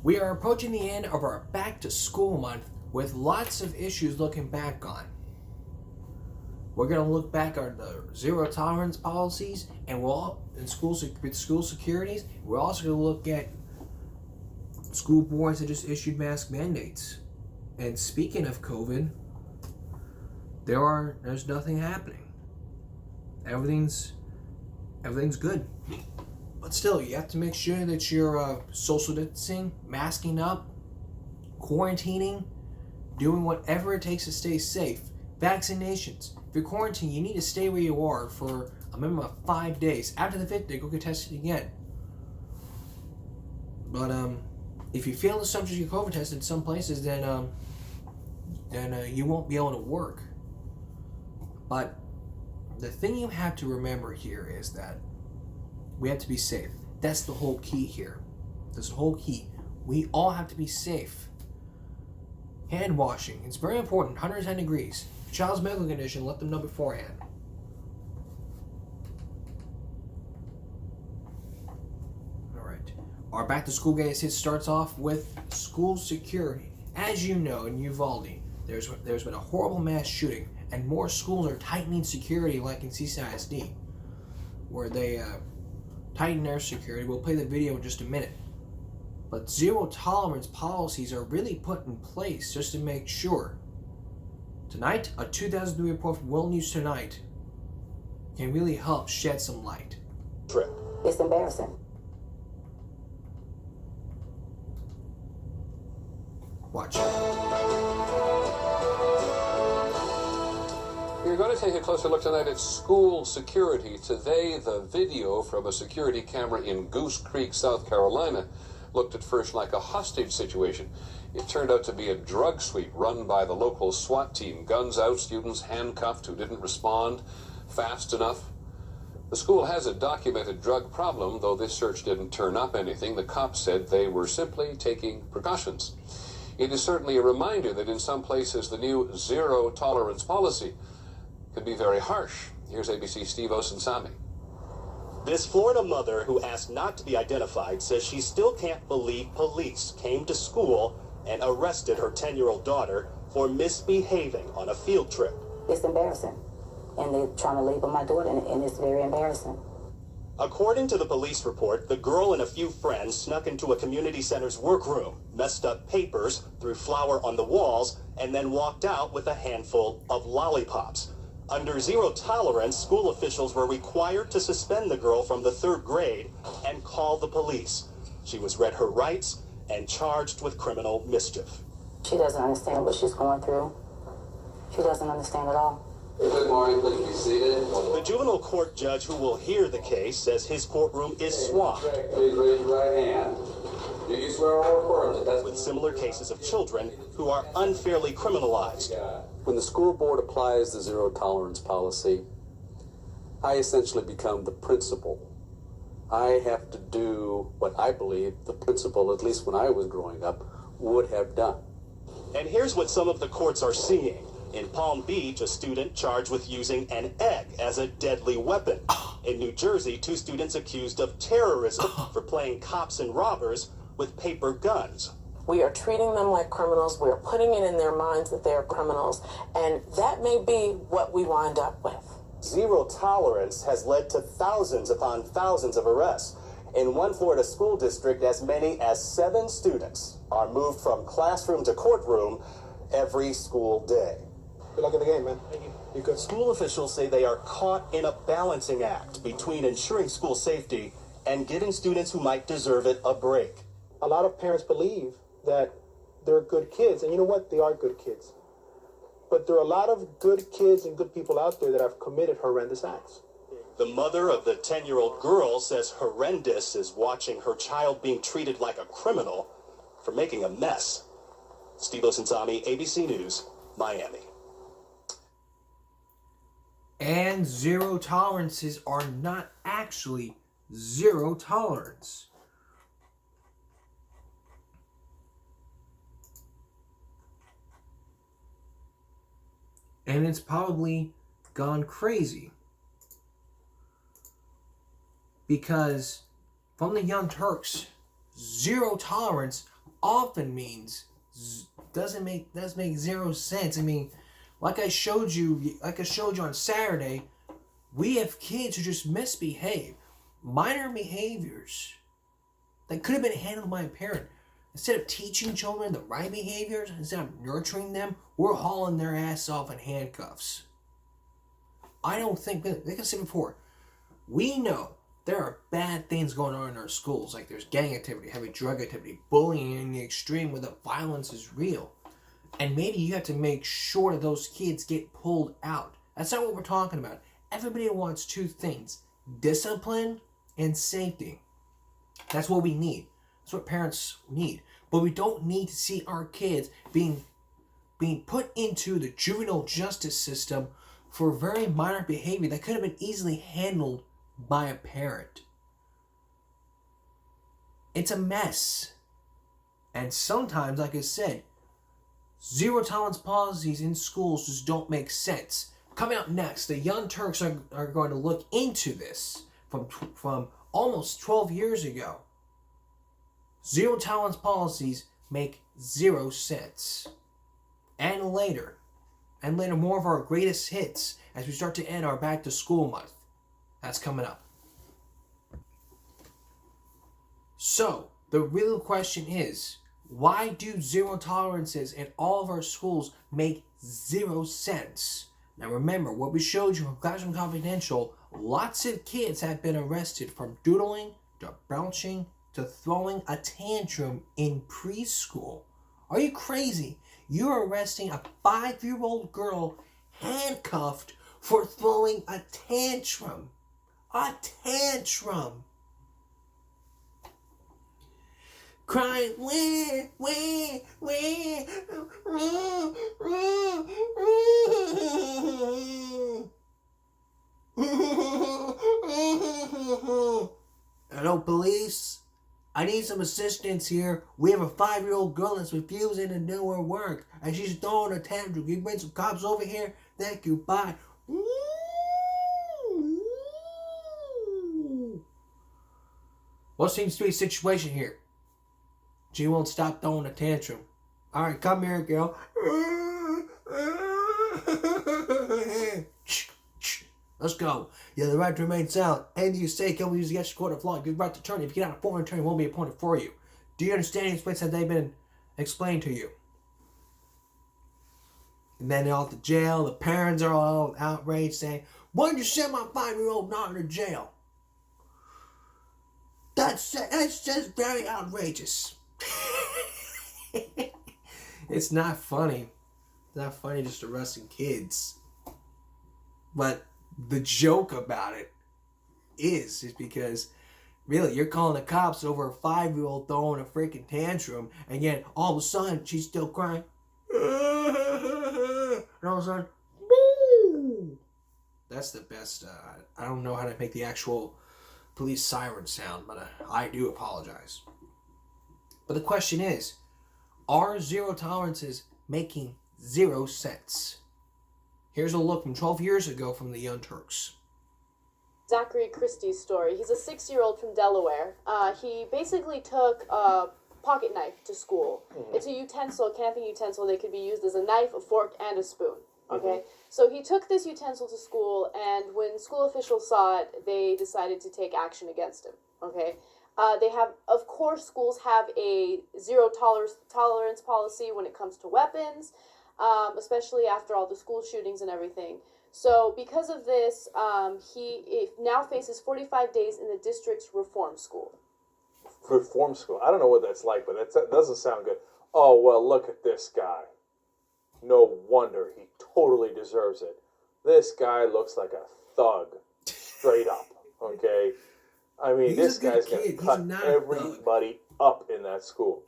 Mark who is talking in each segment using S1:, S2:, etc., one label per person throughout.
S1: We are approaching the end of our back to school month with lots of issues looking back on. We're going to look back at the zero tolerance policies and with school securities. We're also going to look at school boards that just issued mask mandates. And speaking of COVID, there's nothing happening. Everything's good. But still, you have to make sure that you're social distancing, masking up, quarantining, doing whatever it takes to stay safe. Vaccinations. If you're quarantined, you need to stay where you are for a minimum of 5 days. After the 5th day, go get tested again. But if you fail to subject your COVID test in some places, then you won't be able to work. But the thing you have to remember here is that we have to be safe. That's the whole key here. That's the whole key. We all have to be safe. Hand washing. It's very important. 110 degrees. Child's medical condition, let them know beforehand. Alright. Our back to school guys hit starts off with school security. As you know, in Uvalde, there's been a horrible mass shooting, and more schools are tightening security, like in CCISD, where they tighten their security. We'll play the video in just a minute. But zero tolerance policies are really put in place just to make sure. Tonight, a 2003 report from World News Tonight can really help shed some light.
S2: It's embarrassing.
S1: Watch.
S3: We're going to take a closer look tonight at school security. Today, the video from a security camera in Goose Creek, South Carolina, looked at first like a hostage situation. It turned out to be a drug sweep run by the local SWAT team. Guns out, students handcuffed who didn't respond fast enough. The school has a documented drug problem, though this search didn't turn up anything. The cops said they were simply taking precautions. It is certainly a reminder that in some places the new zero tolerance policy can be very harsh. Here's ABC's Steve Osunsami.
S4: This Florida mother who asked not to be identified says she still can't believe police came to school and arrested her 10-year-old daughter for misbehaving on a field trip.
S2: It's embarrassing. And they're trying to label my daughter, and it's very embarrassing.
S4: According to the police report, the girl and a few friends snuck into a community center's workroom, messed up papers, threw flour on the walls, and then walked out with a handful of lollipops. Under zero tolerance, school officials were required to suspend the girl from the 3rd grade and call the police. She was read her rights and charged with criminal mischief.
S2: She doesn't understand what she's going through. She doesn't understand at all.
S3: Good morning, please be seated.
S4: The juvenile court judge who will hear the case says his courtroom is swamped.
S3: Please raise your right hand. Do you swear or affirm
S4: With similar cases of children who are unfairly criminalized.
S5: When the school board applies the zero tolerance policy, I essentially become the principal. I have to do what I believe the principal, at least when I was growing up, would have done.
S4: And here's what some of the courts are seeing. In Palm Beach, a student charged with using an egg as a deadly weapon. In New Jersey, 2 students accused of terrorism for playing cops and robbers with paper guns.
S6: We are treating them like criminals. We're putting it in their minds that they're criminals. And that may be what we wind up with.
S4: Zero tolerance has led to thousands upon thousands of arrests. In one Florida school district, as many as 7 students are moved from classroom to courtroom every school day.
S7: Good luck in the game, man. Thank you. You good?
S4: School officials say they are caught in a balancing act between ensuring school safety and giving students who might deserve it a break.
S7: A lot of parents believe that they're good kids, and you know what? They are good kids. But there are a lot of good kids and good people out there that have committed horrendous acts.
S4: The mother of the 10-year-old girl says horrendous is watching her child being treated like a criminal for making a mess. Steve Osunsami, ABC News, Miami.
S1: And zero tolerances are not actually zero tolerance. And it's probably gone crazy. Because from the Young Turks, zero tolerance often means doesn't make zero sense. I mean, like I showed you on Saturday, we have kids who just misbehave, minor behaviors that could have been handled by a parent. Instead of teaching children the right behaviors, instead of nurturing them, we're hauling their ass off in handcuffs. I don't think, like I said before, we know there are bad things going on in our schools, like there's gang activity, heavy drug activity, bullying in the extreme where the violence is real. And maybe you have to make sure those kids get pulled out. That's not what we're talking about. Everybody wants two things: discipline and safety. That's what we need. That's what parents need. But we don't need to see our kids being put into the juvenile justice system for very minor behavior that could have been easily handled by a parent. It's a mess. And sometimes, like I said, zero tolerance policies in schools just don't make sense. Coming up next, the Young Turks are going to look into this from almost 12 years ago. Zero tolerance policies make 0 sense. And later more of our greatest hits as we start to end our back to school month. That's coming up. So, the real question is, why do zero tolerances in all of our schools make 0 sense? Now remember, what we showed you from Classroom Confidential, lots of kids have been arrested from doodling to belching to throwing a tantrum in preschool. Are you crazy? You're arresting a 5-year-old girl handcuffed for throwing a tantrum. A tantrum. Crying, wah. Hello, police. I need some assistance here. We have a 5-year-old girl that's refusing to do her work, and she's throwing a tantrum. Can you bring some cops over here? Thank you. Bye. What seems to be the situation here? She won't stop throwing a tantrum. All right, come here, girl. Let's go. You have the right to remain silent. Anything you say can be used against the court of law. You have the right to attorney. If you get out of foreign attorney, won't be appointed for you. Do you understand these points that they've been explained to you? And then they're all to jail. The parents are all outraged, saying, "Why did you send my 5-year-old daughter to jail?" That's just very outrageous. It's not funny. It's not funny just arresting kids. But the joke about it is because really you're calling the cops over a 5-year-old throwing a freaking tantrum, and yet all of a sudden she's still crying. And all of a sudden, boo! That's the best. I don't know how to make the actual police siren sound, but I do apologize. But the question is, are zero tolerances making 0 sense? Here's a look from 12 years ago from the Young Turks.
S8: Zachary Christie's story. He's a 6-year-old from Delaware. He basically took a pocket knife to school. Mm-hmm. It's a utensil, a camping utensil that could be used as a knife, a fork, and a spoon. Okay, mm-hmm. So he took this utensil to school, and when school officials saw it, they decided to take action against him. Okay, of course, schools have a zero tolerance policy when it comes to weapons, especially after all the school shootings and everything. So because of this, he now faces 45 days in the district's reform school.
S9: Reform school? I don't know what that's like, but that doesn't sound good. Oh, well, look at this guy. No wonder he totally deserves it. This guy looks like a thug, straight up, okay? I mean, this guy's going to cut everybody up in that school.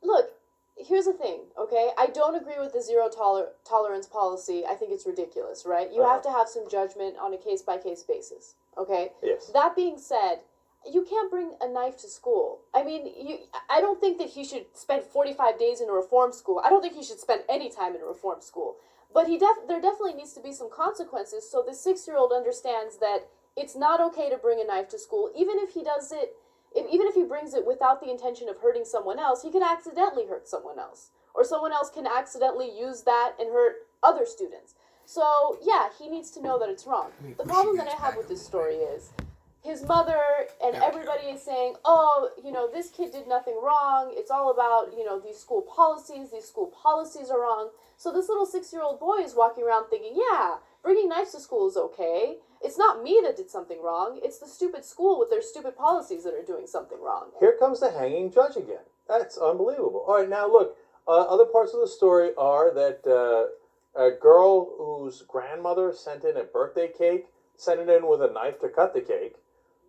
S8: Look, here's the thing, okay? I don't agree with the zero tolerance policy. I think it's ridiculous, right? You have to have some judgment on a case-by-case basis, okay?
S9: Yes.
S8: That being said, you can't bring a knife to school. I mean, I don't think that he should spend 45 days in a reform school. I don't think he should spend any time in a reform school. But there definitely needs to be some consequences so the 6-year-old understands that it's not okay to bring a knife to school, even if he does it Even if he brings it without the intention of hurting someone else, he could accidentally hurt someone else. Or someone else can accidentally use that and hurt other students. So, yeah, he needs to know that it's wrong. The problem that I have with this story is his mother and everybody is saying, oh, this kid did nothing wrong. It's all about, these school policies. These school policies are wrong. So this little 6-year-old boy is walking around thinking, yeah, bringing knives to school is okay. It's not me that did something wrong. It's the stupid school with their stupid policies that are doing something wrong.
S9: Here comes the hanging judge again. That's unbelievable. All right, now look, other parts of the story are that a girl whose grandmother sent in a birthday cake, sent it in with a knife to cut the cake.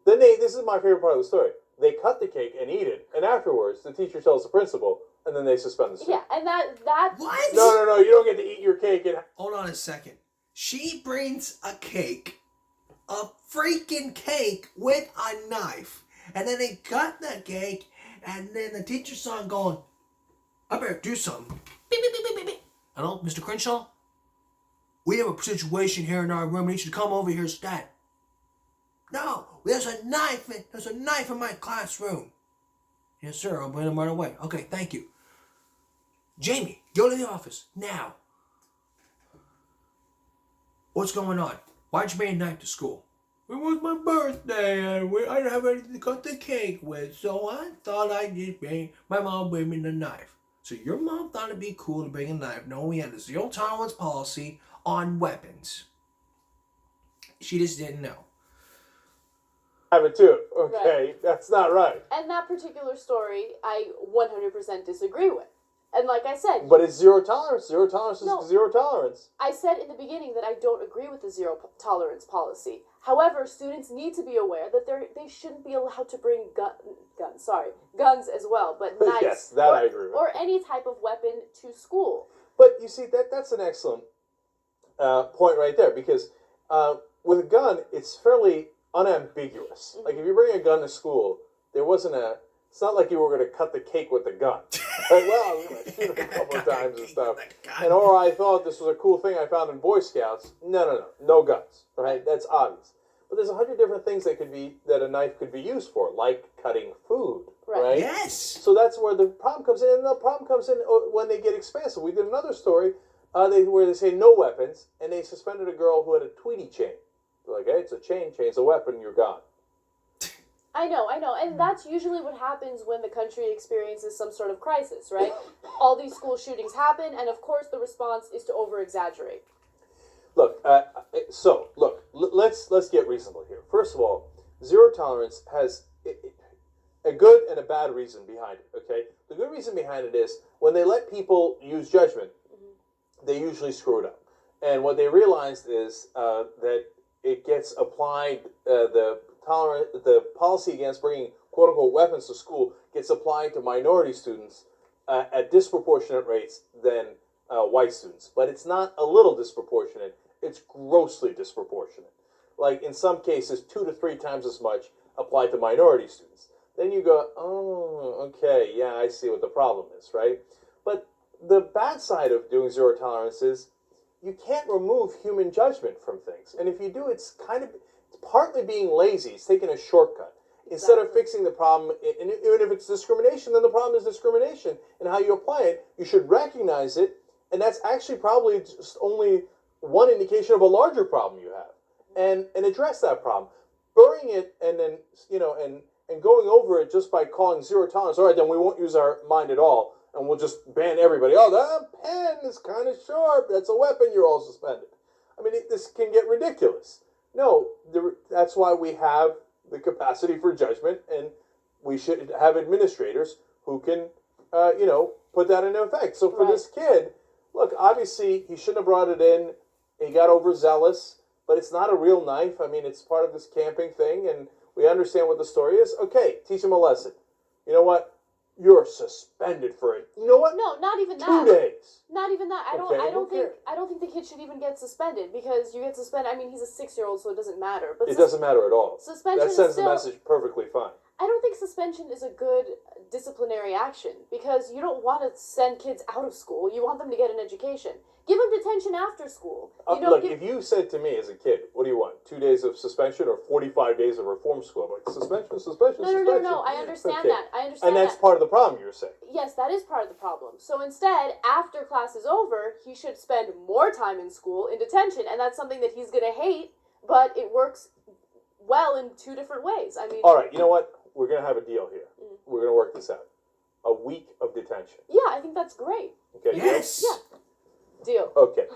S9: Then this is my favorite part of the story. They cut the cake and eat it, and afterwards the teacher tells the principal, and then they suspend the student.
S8: Yeah, and that
S1: What?
S9: No, you don't get to eat your cake.
S1: Hold on a second. She brings a cake, a freaking cake with a knife, and then they cut the cake, and then the teacher saw him going, I better do something. Beep, beep, beep, beep, beep, beep. Hello, Mr. Crenshaw? We have a situation here in our room. I need you to come over here, stat. No, there's a knife in my classroom. Yes, sir. I'll bring him right away. Okay, thank you. Jamie, go to the office now. What's going on? Why'd you bring a knife to school? It was my birthday. I didn't have anything to cut the cake with, so I thought I'd just bring my mom bring me the knife. So your mom thought it'd be cool to bring a knife, knowing we had a zero tolerance policy on weapons. She just didn't know.
S9: Have it too. Okay, right. That's not right.
S8: And that particular story, I 100% disagree with. And like I said...
S9: But it's zero tolerance. Zero tolerance is zero tolerance.
S8: I said in the beginning that I don't agree with the zero tolerance policy. However, students need to be aware that they shouldn't be allowed to bring guns as well, but knives.
S9: Yes, that I agree with.
S8: Or any type of weapon to school.
S9: But you see, that's an excellent point right there, because with a gun, it's fairly unambiguous.
S8: Mm-hmm.
S9: Like if you bring a gun to school, it's not like you were going to cut the cake with the gun. Like, well, I'm going to shoot it a couple of times and stuff. Or I thought this was a cool thing I found in Boy Scouts. No guns. Right? That's obvious. But there's 100 different things that a knife could be used for, like cutting food. Right?
S1: Yes.
S9: So that's where the problem comes in, and the problem comes in when they get expansive. We did another story where they say no weapons, and they suspended a girl who had a Tweety chain. They're like, hey, it's a chain, chain's a weapon, you're gone.
S8: I know. And that's usually what happens when the country experiences some sort of crisis, right? All these school shootings happen, and of course the response is to over-exaggerate.
S9: Look, let's get reasonable here. First of all, zero tolerance has a good and a bad reason behind it, okay? The good reason behind it is when they let people use judgment, they usually screw it up. And what they realized is that it gets applied, the policy against bringing quote-unquote weapons to school gets applied to minority students at disproportionate rates than white students. But it's not a little disproportionate, it's grossly disproportionate. Like in some cases, 2 to 3 times as much applied to minority students. Then you go, oh, okay, yeah, I see what the problem is, right? But the bad side of doing zero tolerance is you can't remove human judgment from things. And if you do, it's partly being lazy. It's taking a shortcut. Instead of fixing the problem, and even if it's discrimination, then the problem is discrimination. And how you apply it, you should recognize it, and that's actually probably just only one indication of a larger problem you have. And address that problem. Burying it and then, and going over it just by calling zero tolerance, all right, then we won't use our mind at all, and we'll just ban everybody. Oh, that pen is kind of sharp. That's a weapon. You're all suspended. I mean, this can get ridiculous. No, that's why we have the capacity for judgment, and we should have administrators who can, put that into effect. So for this kid, look, obviously he shouldn't have brought it in. He got overzealous, but it's not a real knife. I mean, it's part of this camping thing, and we understand what the story is. Okay, teach him a lesson. You know what? You're suspended for it. You know what?
S8: No, not even that.
S9: 2 days.
S8: Not even that. I don't think the kid should even get suspended, because you get suspended. I mean, he's a 6-year-old, so it doesn't matter. But
S9: it doesn't matter at all.
S8: Suspension
S9: that sends
S8: is still,
S9: the message perfectly fine.
S8: I don't think suspension is a good disciplinary action because you don't want to send kids out of school. You want them to get an education. Give them detention after school.
S9: Look, if you said to me as a kid, what do you want? 2 days of suspension or 45 days of reform school? I'm like, suspension.
S8: No. I understand that.
S9: And that's part of the problem you're saying.
S8: Yes, that is part of the problem. So instead, after class is over, he should spend more time in school in detention, and that's something that he's going to hate, but it works well in two different ways. I mean,
S9: all right, you know what? We're going to have a deal here. We're going to work this out. A week of detention.
S8: Yeah, I think that's great.
S9: Okay.
S1: Yes.
S8: Yeah. Deal.
S9: Okay.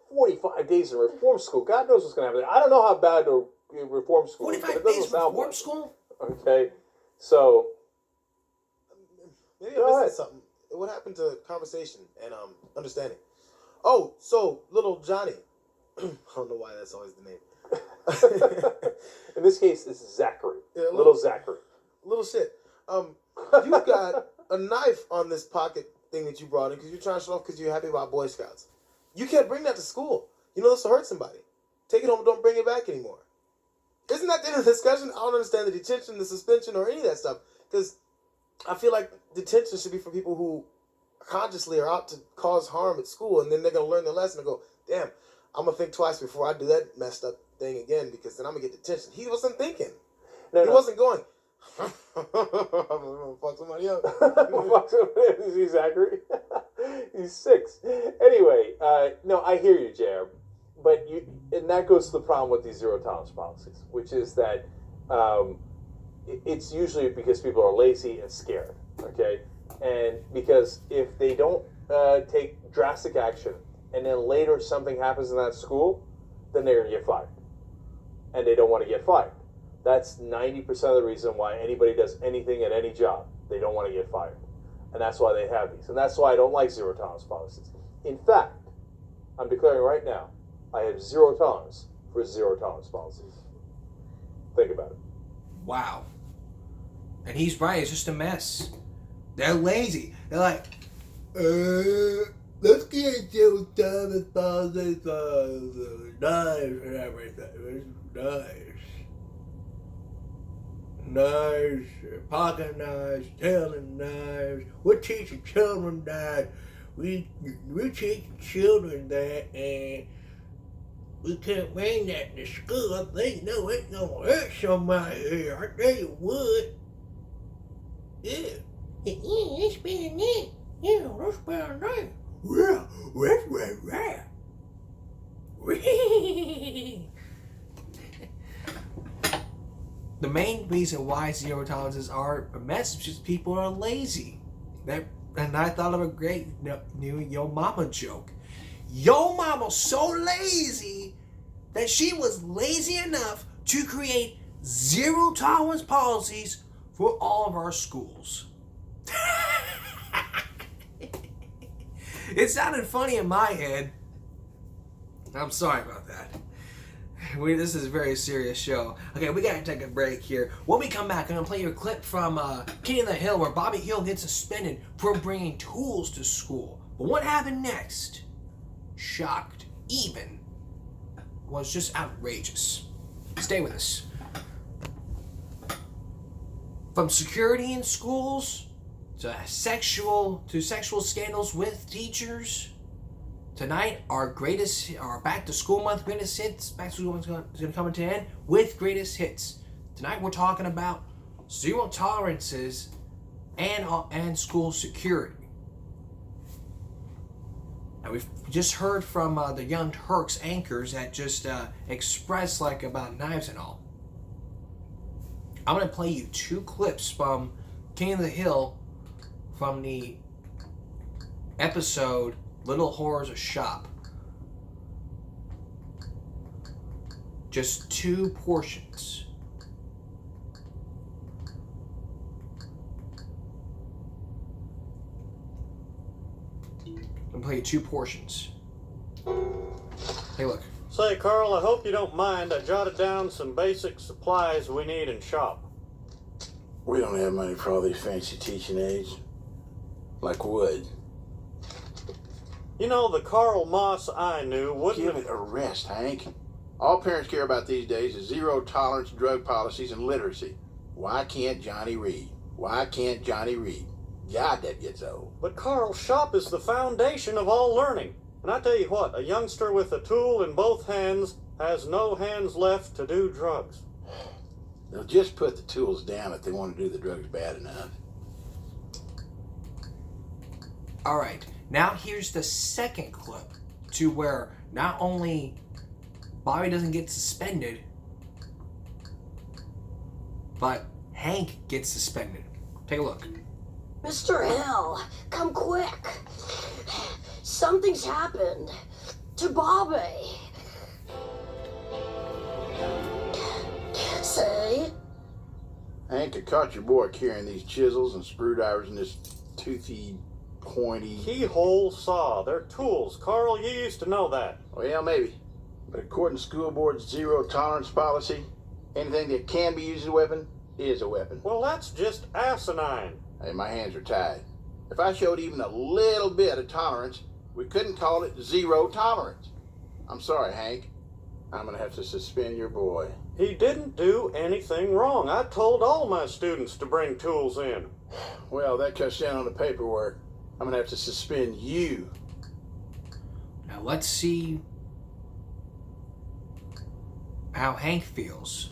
S9: 45 days in reform school. God knows what's going to happen. I don't know how bad the reform school is, but
S1: 45
S9: it doesn't
S1: days
S9: sound
S1: reform
S9: bad.
S1: school?
S9: Okay. So,
S10: maybe
S9: Go
S10: I'm
S9: ahead.
S10: missing something. What happened to conversation and understanding? Oh, so little Johnny. I don't know why that's always the name.
S9: in this case, it's Zachary.
S10: Yeah,
S9: little Zachary.
S10: Little shit. You got a knife on this pocket thing that you brought in because you're trying to show off because you're happy about Boy Scouts. You can't bring that to school. You know this will hurt somebody. Take it home and don't bring it back anymore. Isn't that the end of the discussion? I don't understand the detention, the suspension, or any of that stuff. Because I feel like detention should be for people who consciously are out to cause harm at school, and then they're going to learn their lesson and go, damn, I'm going to think twice before I do that messed up thing again because then I'm going to get detention. He wasn't thinking. He wasn't going, I'm going to fuck somebody up.
S9: Is he Zachary? He's 6. Anyway, no, I hear you, JR. But and that goes to the problem with these zero tolerance policies, which is that it's usually because people are lazy and scared, okay? And because if they don't take drastic action and then later something happens in that school, then they're going to get fired. And they don't want to get fired. That's 90% of the reason why anybody does anything at any job. They don't want to get fired. And that's why they have these. And that's why I don't like zero tolerance policies. In fact, I'm declaring right now, I have zero tolerance for zero tolerance policies. Think about it.
S1: Wow. And he's right, it's just a mess. They're lazy. They're like, let's get zero tolerance policies for knives and everything. Knives, pocket knives, tailing knives. We're teaching children that. We're teaching children that, and we can't bring that to school. I think, no, it's gonna hurt somebody here. I tell you what. Yeah. It's been neat. Yeah, that's been neat. Yeah, that's right. The main reason why zero tolerances are a mess is just people are lazy. And I thought of a great new Yo Mama joke. Yo Mama's so lazy that she was lazy enough to create zero tolerance policies for all of our schools. It sounded funny in my head. I'm sorry about that. This is a very serious show. Okay, we gotta take a break here. When we come back, I'm gonna play you a clip from King of the Hill where Bobby Hill gets suspended for bringing tools to school. But what happened next? Shocked, even, was just outrageous. Stay with us. From security in schools to sexual scandals with teachers. Tonight, our back to school month greatest hits. Back to school month is going to come to an end with greatest hits. Tonight, we're talking about zero tolerances and school security. Now, we've just heard from the Young Turks anchors that just expressed like about knives and all. I'm going to play you 2 clips from King of the Hill from the episode Little Horrors of Shop. Just 2 portions. I'm gonna play you 2 portions. Hey, look.
S11: Say, Carl, I hope you don't mind. I jotted down some basic supplies we need in shop.
S12: We don't have money for all these fancy teaching aids. Like wood.
S11: You know, the Carl Moss I knew wouldn't
S12: Give it a rest, Hank. All parents care about these days is zero tolerance drug policies and literacy. Why can't Johnny read? Why can't Johnny read? God, that gets old.
S11: But Carl, shop is the foundation of all learning. And I tell you what, a youngster with a tool in both hands has no hands left to do drugs.
S12: They'll just put the tools down if they want to do the drugs bad enough.
S1: All right, now here's the second clip to where not only Bobby doesn't get suspended, but Hank gets suspended. Take a look.
S13: Mr. L, come quick. Something's happened to Bobby. Say?
S12: Hank, I caught your boy carrying these chisels and screwdrivers and this toothy, pointy...
S11: Keyhole saw. They're tools. Carl, you used to know that.
S12: Well, maybe. But according to school board's zero tolerance policy, anything that can be used as a weapon is a weapon.
S11: Well, that's just asinine.
S12: Hey, my hands are tied. If I showed even a little bit of tolerance, we couldn't call it zero tolerance. I'm sorry, Hank. I'm gonna have to suspend your boy.
S11: He didn't do anything wrong. I told all my students to bring tools in.
S12: Well, that cuts down on the paperwork. I'm gonna have to suspend you.
S1: Now let's see how Hank feels.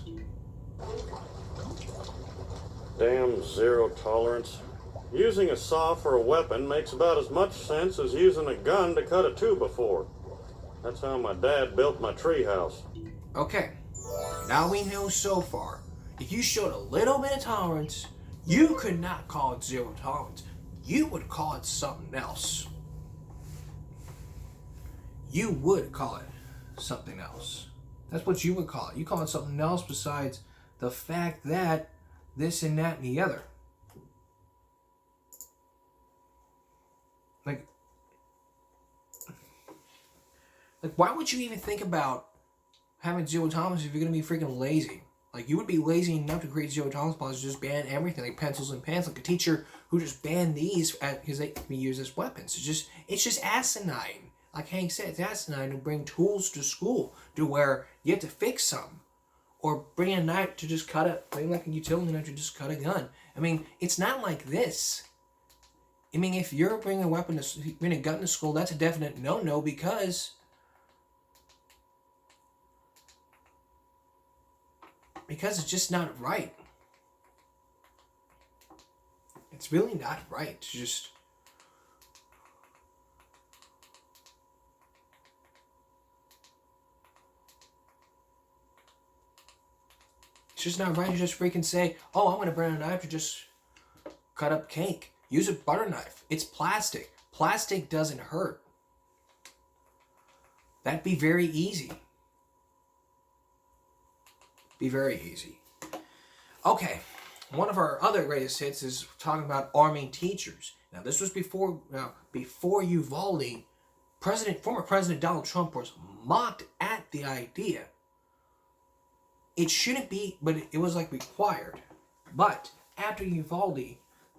S11: Damn zero tolerance. Using a saw for a weapon makes about as much sense as using a gun to cut a 2x4. That's how my dad built my treehouse.
S1: Okay, now we know so far, if you showed a little bit of tolerance, you could not call it zero tolerance. You would call it something else. You would call it something else. That's what you would call it. You call it something else besides the fact that this and that and the other. Like, why would you even think about having zero tolerance if you're going to be freaking lazy? Like, you would be lazy enough to create zero tolerance policies, just ban everything, like pencils and pens, like a teacher who just banned these because they can be used as weapons. It's just asinine. Like Hank said, it's asinine to bring tools to school to where you have to fix something. Or bring a knife to just cut it, like a utility knife to just cut a gun. I mean, it's not like this. I mean, if you're bringing a weapon, bring a gun to school, that's a definite no-no because it's just not right. It's really not right. It's just not right to just freaking say, oh, I'm going to bring a knife to just cut up cake. Use a butter knife. It's plastic. Plastic doesn't hurt. That'd be very easy. Be very easy. Okay, one of our other greatest hits is talking about arming teachers. Now, this was before Uvalde, former President Donald Trump was mocked at the idea. It shouldn't be, but it was like required. But after Uvalde,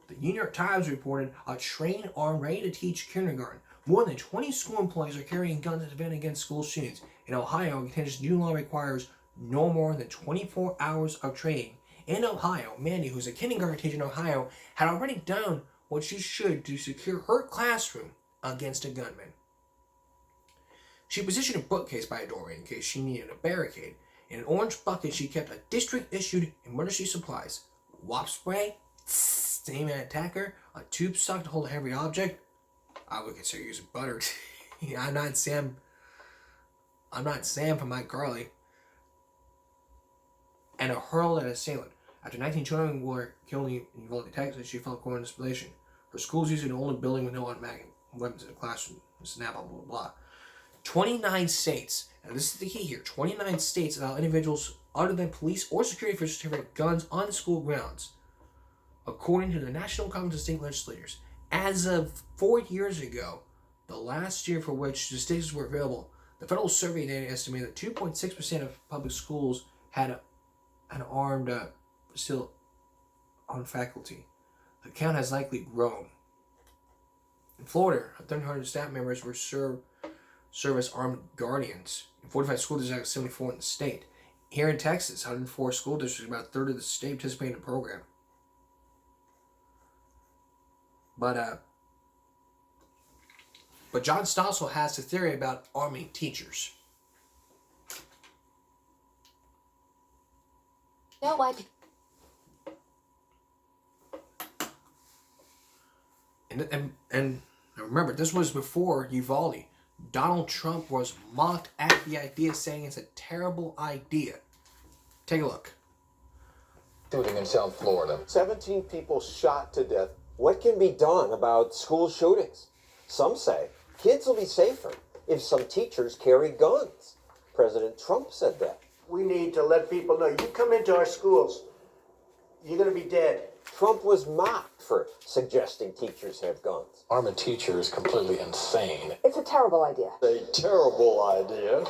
S1: the New York Times reported a trained arm ready to teach kindergarten. More than 20 school employees are carrying guns to defend against school shootings. In Ohio, Kansas new law requires no more than 24 hours of training. In Ohio, Mandy, who's a kindergarten teacher in Ohio, had already done what she should to secure her classroom against a gunman. She positioned a bookcase by a doorway in case she needed a barricade. In an orange bucket, she kept a district-issued emergency supplies, wasp spray, aim at attacker, a tube sock to hold a heavy object. I would consider using butter. I'm not Sam from Mike Garley. And a hurl at an assailant. After 19 children were killed in Uvalde, Texas, she felt court installation. Her school's using an older building with no automatic weapons in the classroom. Snap, blah, blah, blah. 29 states, and this is the key here, 29 states allow individuals other than police or security officials to carry guns on school grounds, according to the National Conference of State Legislators. As of 4 years ago, the last year for which the statistics were available, the federal survey data estimated that 2.6% of public schools had an armed still on faculty. The count has likely grown. In Florida, 1,300 staff members were serve as armed guardians. In 45 school districts, 74 in the state. Here in Texas, 104 school districts, about a third of the state participate in the program. But John Stossel has a theory about arming teachers.
S13: No,
S1: And remember, this was before Uvalde. Donald Trump was mocked at the idea, saying it's a terrible idea. Take a look.
S14: Shooting in South Florida.
S15: 17 people shot to death. What can be done about school shootings? Some say kids will be safer if some teachers carry guns. President Trump said that.
S16: We need to let people know, you come into our schools, you're going to be dead.
S15: Trump was mocked for suggesting teachers have guns.
S14: Arming teacher is completely insane.
S2: It's a terrible idea.
S15: A terrible idea.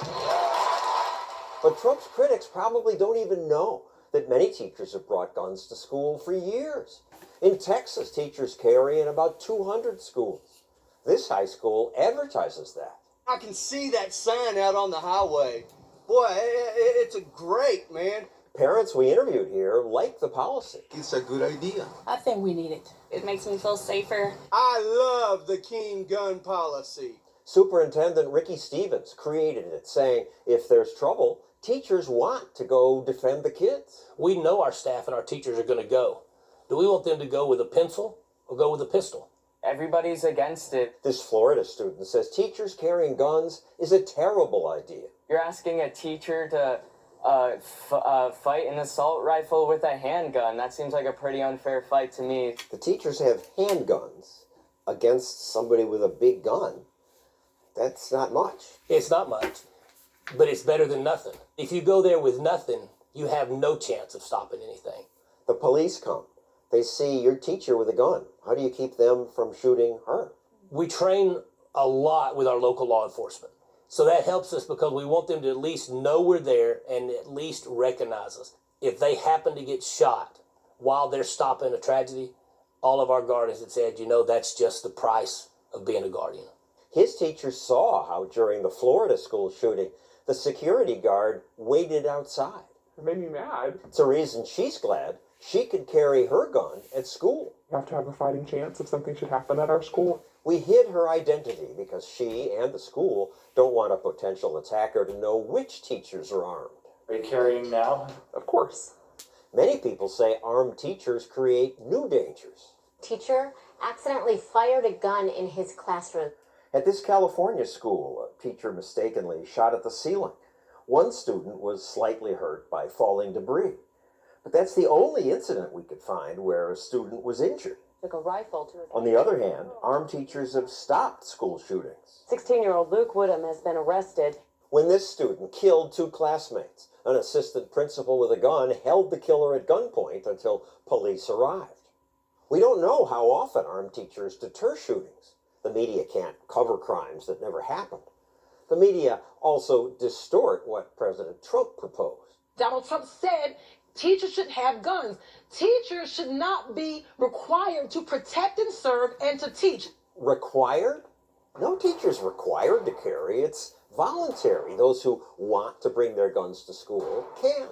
S15: But Trump's critics probably don't even know that many teachers have brought guns to school for years. In Texas, teachers carry in about 200 schools. This high school advertises that.
S16: I can see that sign out on the highway. Boy, it's a great, man.
S15: Parents we interviewed here like the policy.
S10: It's a good idea.
S6: I think we need it. It makes me feel safer.
S16: I love the King gun policy.
S15: Superintendent Ricky Stevens created it, saying if there's trouble, teachers want to go defend the kids.
S17: We know our staff and our teachers are going to go. Do we want them to go with a pencil or go with a pistol?
S18: Everybody's against it.
S15: This Florida student says teachers carrying guns is a terrible idea.
S18: You're asking a teacher to fight an assault rifle with a handgun. That seems like a pretty unfair fight to me.
S15: The teachers have handguns against somebody with a big gun. That's not much.
S17: It's not much, but it's better than nothing. If you go there with nothing, you have no chance of stopping anything.
S15: The police come. They see your teacher with a gun. How do you keep them from shooting her?
S17: We train a lot with our local law enforcement. So that helps us because we want them to at least know we're there and at least recognize us. If they happen to get shot while they're stopping a tragedy, all of our guardians have said, that's just the price of being a guardian.
S15: His teacher saw how during the Florida school shooting, the security guard waited outside.
S19: It made me mad.
S15: It's a reason she's glad she could carry her gun at school.
S19: You have to have a fighting chance if something should happen at our school.
S15: We hid her identity because she and the school don't want a potential attacker to know which teachers are armed.
S20: Are you carrying now?
S19: Of course.
S15: Many people say armed teachers create new dangers.
S21: Teacher accidentally fired a gun in his classroom.
S15: At this California school, a teacher mistakenly shot at the ceiling. One student was slightly hurt by falling debris. But that's the only incident we could find where a student was injured.
S2: Took a rifle to his
S15: On the other hand, armed teachers have stopped school shootings.
S2: 16-year-old Luke Woodham has been arrested.
S15: When this student killed two classmates, an assistant principal with a gun held the killer at gunpoint until police arrived. We don't know how often armed teachers deter shootings. The media can't cover crimes that never happened. The media also distort what President Trump proposed.
S22: Donald Trump said teachers should have guns. Teachers should not be required to protect and serve and to teach.
S15: Required? No teacher's required to carry. It's voluntary. Those who want to bring their guns to school can.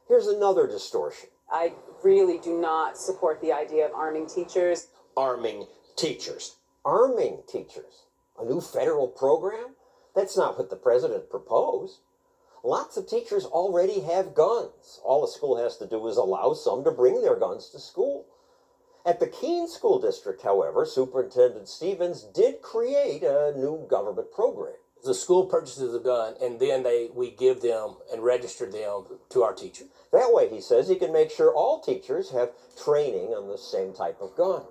S15: Here's another distortion.
S23: I really do not support the idea of arming teachers.
S15: Arming teachers. Arming teachers. A new federal program? That's not what the president proposed. Lots of teachers already have guns. All a school has to do is allow some to bring their guns to school. At the Keene School District, however, Superintendent Stevens did create a new government program.
S17: The school purchases a gun, and then we give them and register them to our teacher.
S15: That way, he says, he can make sure all teachers have training on the same type of gun.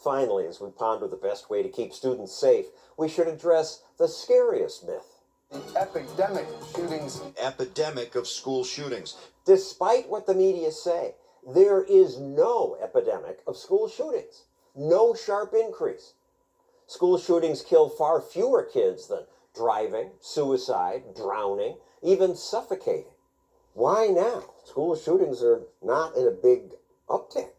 S15: Finally, as we ponder the best way to keep students safe, we should address the scariest myth.
S14: The epidemic shootings.
S24: Epidemic of school shootings.
S15: Despite what the media say, there is no epidemic of school shootings. No sharp increase. School shootings kill far fewer kids than driving, suicide, drowning, even suffocating. Why now? School shootings are not in a big uptick.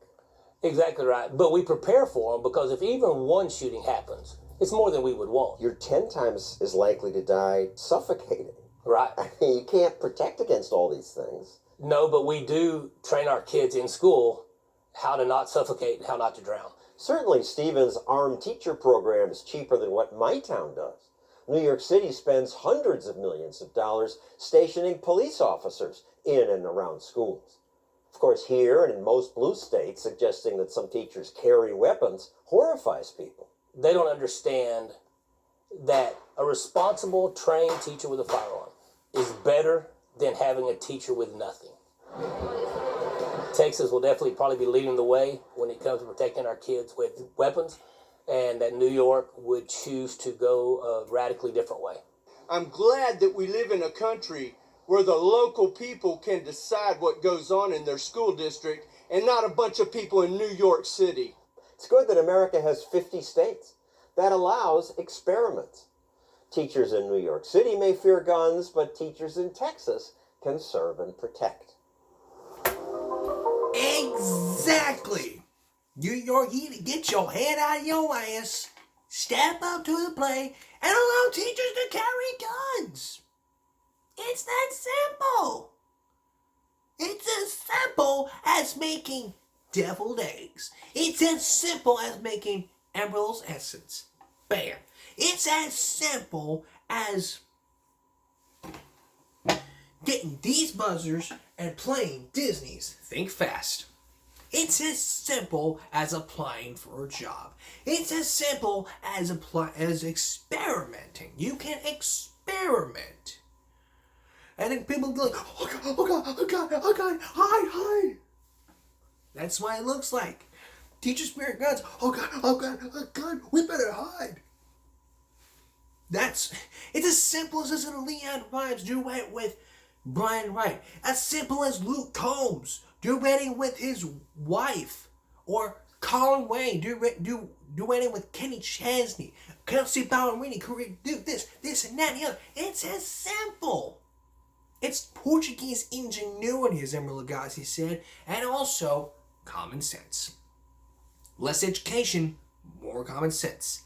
S17: Exactly right. But we prepare for them because if even one shooting happens, it's more than we would want.
S15: You're 10 times as likely to die suffocating. Right. You can't protect against all these things.
S17: No, but we do train our kids in school how to not suffocate and how not to drown.
S15: Certainly, Stephen's armed teacher program is cheaper than what my town does. New York City spends hundreds of millions of dollars stationing police officers in and around schools. Of course, here and in most blue states, suggesting that some teachers carry weapons horrifies people.
S17: They don't understand that a responsible, trained teacher with a firearm is better than having a teacher with nothing. Texas will definitely probably be leading the way when it comes to protecting our kids with weapons, and that New York would choose to go a radically different way.
S16: I'm glad that we live in a country where the local people can decide what goes on in their school district and not a bunch of people in New York City.
S15: It's good that America has 50 states. That allows experiments. Teachers in New York City may fear guns, but teachers in Texas can serve and protect.
S1: Exactly. New York, you need to get your head out of your ass, step up to the plate, and allow teachers to carry guns. It's that simple. It's as simple as making deviled eggs. It's as simple as making Emerald's Essence. Bam. It's as simple as getting these buzzers and playing Disney's Think Fast. It's as simple as applying for a job. It's as simple as experimenting. You can experiment. And then people go like, oh God, oh God, oh God, oh God, hide. That's what it looks like. Teacher spirit guns, oh God, oh God, oh God, we better hide. It's as simple as this little Leon Rimes duet with Brian Wright. As simple as Luke Combs duetting with his wife. Or Colin Wayne duetting with Kenny Chesney. Kelsey Ballerini could do this and that and the other. It's as simple. It's Portuguese ingenuity, as Emeril Lagasse said, and also common sense. Less education, more common sense.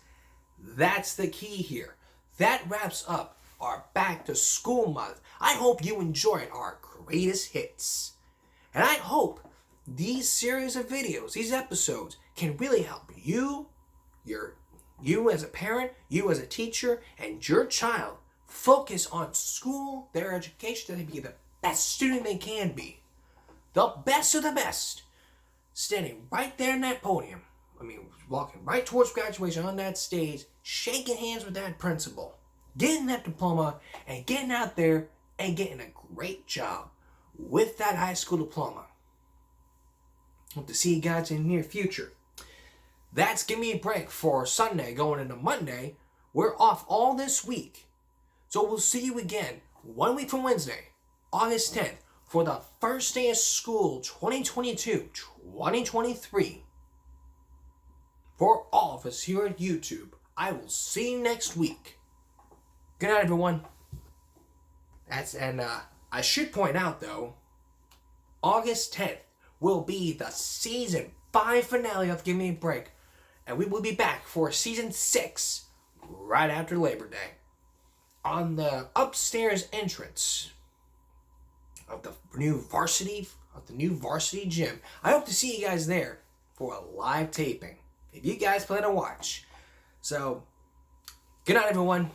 S1: That's the key here. That wraps up our Back to School month. I hope you enjoyed our greatest hits. And I hope these series of videos, these episodes, can really help you as a parent, you as a teacher, and your child focus on school, their education, to be the best student they can be. The best of the best. Standing right there in that podium. Walking right towards graduation on that stage, shaking hands with that principal, getting that diploma, and getting out there and getting a great job with that high school diploma. Hope to see you guys in the near future. That's Give Me a Break for Sunday going into Monday. We're off all this week. So we'll see you again 1 week from Wednesday, August 10th, for the first day of school 2022-2023. For all of us here at YouTube, I will see you next week. Good night, everyone. I should point out, though, August 10th will be the Season 5 finale of Give Me a Break. And we will be back for Season 6 right after Labor Day. On the upstairs entrance of the new varsity gym. I hope to see you guys there for a live taping, if you guys plan to watch. So, good night, everyone.